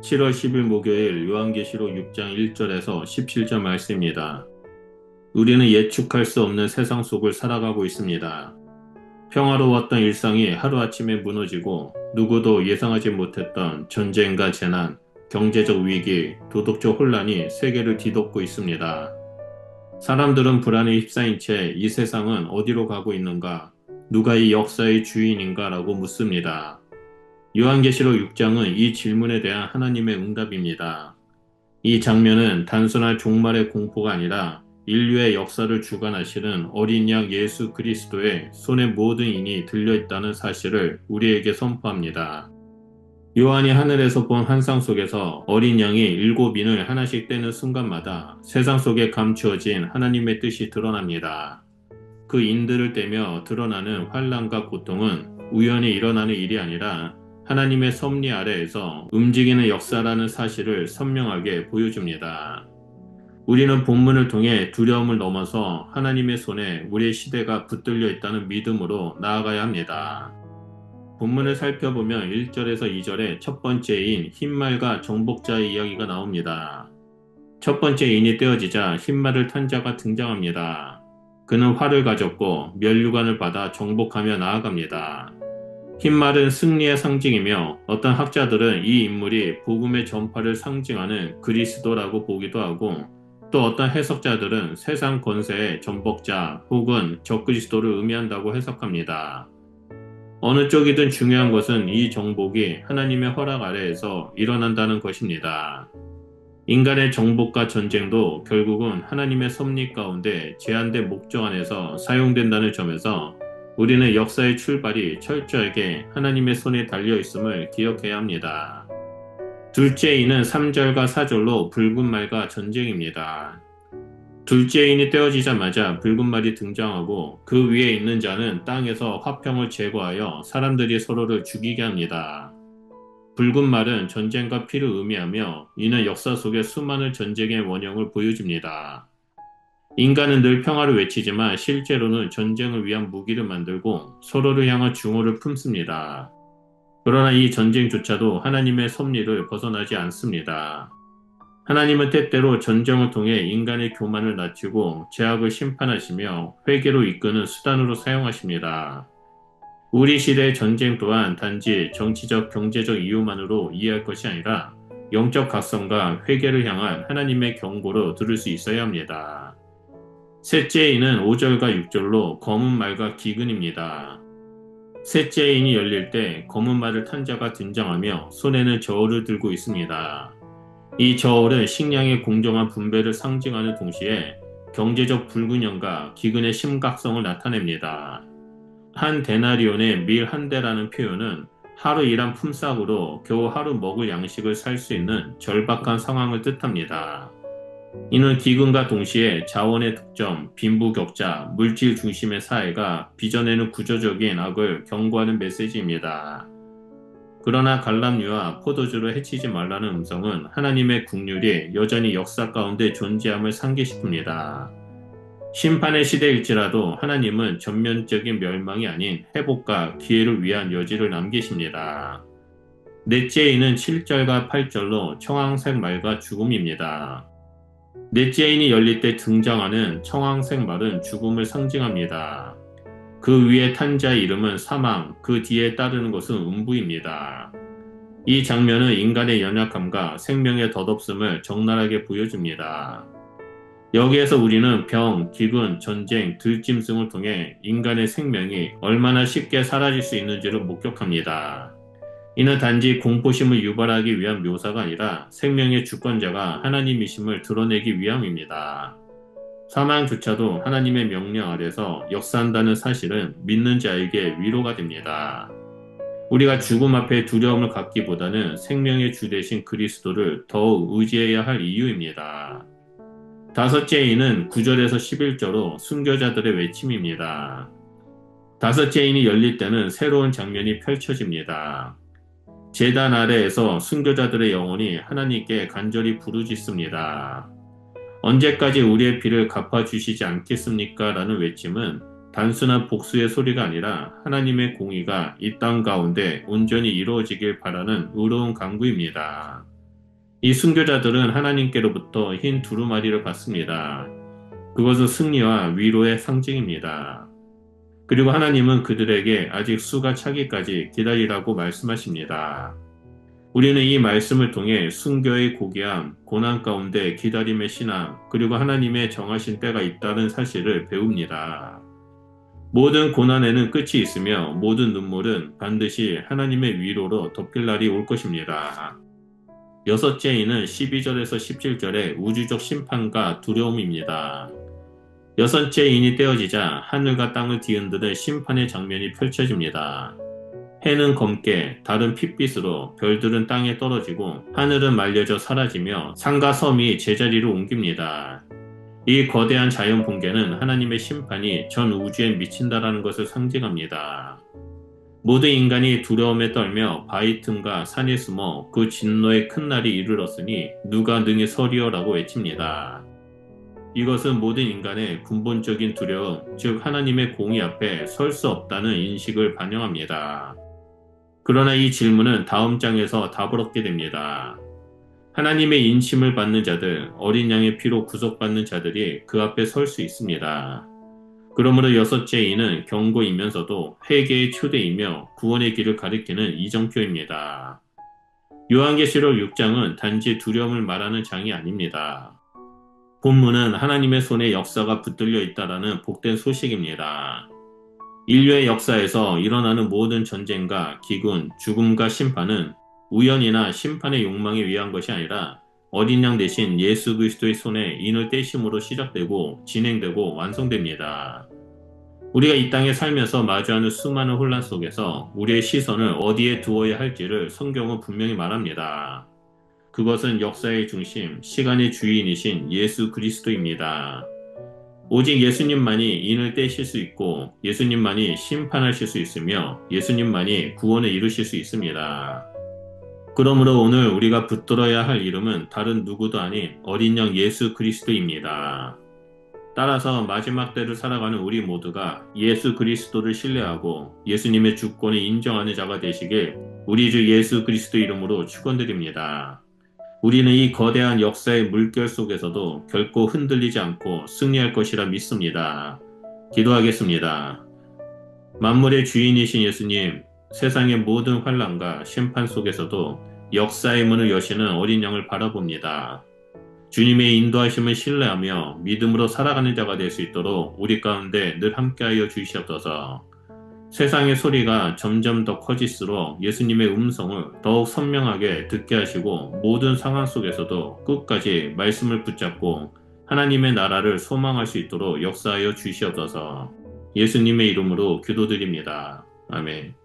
7월 10일 목요일 요한계시록 6장 1절에서 17절 말씀입니다. 우리는 예측할 수 없는 세상 속을 살아가고 있습니다. 평화로웠던 일상이 하루아침에 무너지고 누구도 예상하지 못했던 전쟁과 재난, 경제적 위기, 도덕적 혼란이 세계를 뒤덮고 있습니다. 사람들은 불안에 휩싸인 채 이 세상은 어디로 가고 있는가, 누가 이 역사의 주인인가 라고 묻습니다. 요한계시록 6장은 이 질문에 대한 하나님의 응답입니다. 이 장면은 단순한 종말의 공포가 아니라 인류의 역사를 주관하시는 어린 양 예수 그리스도의 손에 모든 인이 들려있다는 사실을 우리에게 선포합니다. 요한이 하늘에서 본 환상 속에서 어린 양이 7인을 하나씩 떼는 순간마다 세상 속에 감추어진 하나님의 뜻이 드러납니다. 그 인들을 떼며 드러나는 환난과 고통은 우연히 일어나는 일이 아니라 하나님의 섭리 아래에서 움직이는 역사라는 사실을 선명하게 보여줍니다. 우리는 본문을 통해 두려움을 넘어서 하나님의 손에 우리의 시대가 붙들려 있다는 믿음으로 나아가야 합니다. 본문을 살펴보면 1절에서 2절에 첫 번째인 흰말과 정복자의 이야기가 나옵니다. 첫 번째 인이 떼어지자 흰말을 탄 자가 등장합니다. 그는 활을 가졌고 면류관을 받아 정복하며 나아갑니다. 흰말은 승리의 상징이며 어떤 학자들은 이 인물이 복음의 전파를 상징하는 그리스도라고 보기도 하고 또 어떤 해석자들은 세상 권세의 전복자 혹은 적그리스도를 의미한다고 해석합니다. 어느 쪽이든 중요한 것은 이 정복이 하나님의 허락 아래에서 일어난다는 것입니다. 인간의 정복과 전쟁도 결국은 하나님의 섭리 가운데 제한된 목적 안에서 사용된다는 점에서 우리는 역사의 출발이 철저하게 하나님의 손에 달려 있음을 기억해야 합니다. 둘째 인은 3절과 4절로 붉은 말과 전쟁입니다. 둘째 인이 떼어지자마자 붉은 말이 등장하고 그 위에 있는 자는 땅에서 화평을 제거하여 사람들이 서로를 죽이게 합니다. 붉은 말은 전쟁과 피를 의미하며 이는 역사 속의 수많은 전쟁의 원형을 보여줍니다. 인간은 늘 평화를 외치지만 실제로는 전쟁을 위한 무기를 만들고 서로를 향한 증오를 품습니다. 그러나 이 전쟁조차도 하나님의 섭리를 벗어나지 않습니다. 하나님은 때때로 전쟁을 통해 인간의 교만을 낮추고 죄악을 심판하시며 회개로 이끄는 수단으로 사용하십니다. 우리 시대의 전쟁 또한 단지 정치적, 경제적 이유만으로 이해할 것이 아니라 영적 각성과 회개를 향한 하나님의 경고로 들을 수 있어야 합니다. 셋째 인은 5절과 6절로 검은 말과 기근입니다. 셋째 인이 열릴 때 검은 말을 탄 자가 등장하며 손에는 저울을 들고 있습니다. 이 저울은 식량의 공정한 분배를 상징하는 동시에 경제적 불균형과 기근의 심각성을 나타냅니다. 한 데나리온의 밀 한 대라는 표현은 하루 일한 품삯으로 겨우 하루 먹을 양식을 살 수 있는 절박한 상황을 뜻합니다. 이는 기근과 동시에 자원의 독점, 빈부격차, 물질 중심의 사회가 빚어내는 구조적인 악을 경고하는 메시지입니다. 그러나 갈람류와 포도주를 해치지 말라는 음성은 하나님의 긍휼이 여전히 역사 가운데 존재함을 상기시킵니다. 심판의 시대일지라도 하나님은 전면적인 멸망이 아닌 회복과 기회를 위한 여지를 남기십니다. 넷째 인은 7절과 8절로 청황색 말과 죽음입니다. 넷째 인이 열릴 때 등장하는 청황색 말은 죽음을 상징합니다. 그 위에 탄 자의 이름은 사망, 그 뒤에 따르는 것은 음부입니다. 이 장면은 인간의 연약함과 생명의 덧없음을 적나라하게 보여줍니다. 여기에서 우리는 병, 기근, 전쟁, 들짐승을 통해 인간의 생명이 얼마나 쉽게 사라질 수 있는지를 목격합니다. 이는 단지 공포심을 유발하기 위한 묘사가 아니라 생명의 주권자가 하나님이심을 드러내기 위함입니다. 사망조차도 하나님의 명령 아래서 역사한다는 사실은 믿는 자에게 위로가 됩니다. 우리가 죽음 앞에 두려움을 갖기보다는 생명의 주 되신 그리스도를 더욱 의지해야 할 이유입니다. 다섯째 인은 9절에서 11절로 순교자들의 외침입니다. 다섯째 인이 열릴 때는 새로운 장면이 펼쳐집니다. 제단 아래에서 순교자들의 영혼이 하나님께 간절히 부르짖습니다. 언제까지 우리의 피를 갚아주시지 않겠습니까? 라는 외침은 단순한 복수의 소리가 아니라 하나님의 공의가 이 땅 가운데 온전히 이루어지길 바라는 의로운 간구입니다. 이 순교자들은 하나님께로부터 흰 두루마리를 받습니다. 그것은 승리와 위로의 상징입니다. 그리고 하나님은 그들에게 아직 수가 차기까지 기다리라고 말씀하십니다. 우리는 이 말씀을 통해 순교의 고귀함, 고난 가운데 기다림의 신앙, 그리고 하나님의 정하신 때가 있다는 사실을 배웁니다. 모든 고난에는 끝이 있으며 모든 눈물은 반드시 하나님의 위로로 덮일 날이 올 것입니다. 여섯째 인은 12절에서 17절의 우주적 심판과 두려움입니다. 여섯째 인이 떼어지자 하늘과 땅을 뒤흔드는 심판의 장면이 펼쳐집니다. 해는 검게, 달은 핏빛으로, 별들은 땅에 떨어지고 하늘은 말려져 사라지며 산과 섬이 제자리로 옮깁니다. 이 거대한 자연 붕괴는 하나님의 심판이 전 우주에 미친다라는 것을 상징합니다. 모든 인간이 두려움에 떨며 바위 틈과 산에 숨어 그 진노의 큰 날이 이르렀으니 누가 능히 서리어라고 외칩니다. 이것은 모든 인간의 근본적인 두려움, 즉 하나님의 공의 앞에 설 수 없다는 인식을 반영합니다. 그러나 이 질문은 다음 장에서 답을 얻게 됩니다. 하나님의 인침을 받는 자들, 어린 양의 피로 구속받는 자들이 그 앞에 설 수 있습니다. 그러므로 여섯째 인은 경고이면서도 회개의 초대이며 구원의 길을 가리키는 이정표입니다. 요한계시록 6장은 단지 두려움을 말하는 장이 아닙니다. 본문은 하나님의 손에 역사가 붙들려 있다라는 복된 소식입니다. 인류의 역사에서 일어나는 모든 전쟁과 기근, 죽음과 심판은 우연이나 심판의 욕망에 의한 것이 아니라 어린 양 대신 예수 그리스도의 손에 인을 떼심으로 시작되고 진행되고 완성됩니다. 우리가 이 땅에 살면서 마주하는 수많은 혼란 속에서 우리의 시선을 어디에 두어야 할지를 성경은 분명히 말합니다. 그것은 역사의 중심, 시간의 주인이신 예수 그리스도입니다. 오직 예수님만이 인을 떼실 수 있고 예수님만이 심판하실 수 있으며 예수님만이 구원을 이루실 수 있습니다. 그러므로 오늘 우리가 붙들어야 할 이름은 다른 누구도 아닌 어린 양 예수 그리스도입니다. 따라서 마지막 때를 살아가는 우리 모두가 예수 그리스도를 신뢰하고 예수님의 주권을 인정하는 자가 되시길 우리 주 예수 그리스도 이름으로 축원드립니다. 우리는 이 거대한 역사의 물결 속에서도 결코 흔들리지 않고 승리할 것이라 믿습니다. 기도하겠습니다. 만물의 주인이신 예수님, 세상의 모든 환난과 심판 속에서도 역사의 문을 여시는 어린 양을 바라봅니다. 주님의 인도하심을 신뢰하며 믿음으로 살아가는 자가 될 수 있도록 우리 가운데 늘 함께하여 주시옵소서. 세상의 소리가 점점 더 커질수록 예수님의 음성을 더욱 선명하게 듣게 하시고 모든 상황 속에서도 끝까지 말씀을 붙잡고 하나님의 나라를 소망할 수 있도록 역사하여 주시옵소서. 예수님의 이름으로 기도드립니다. 아멘.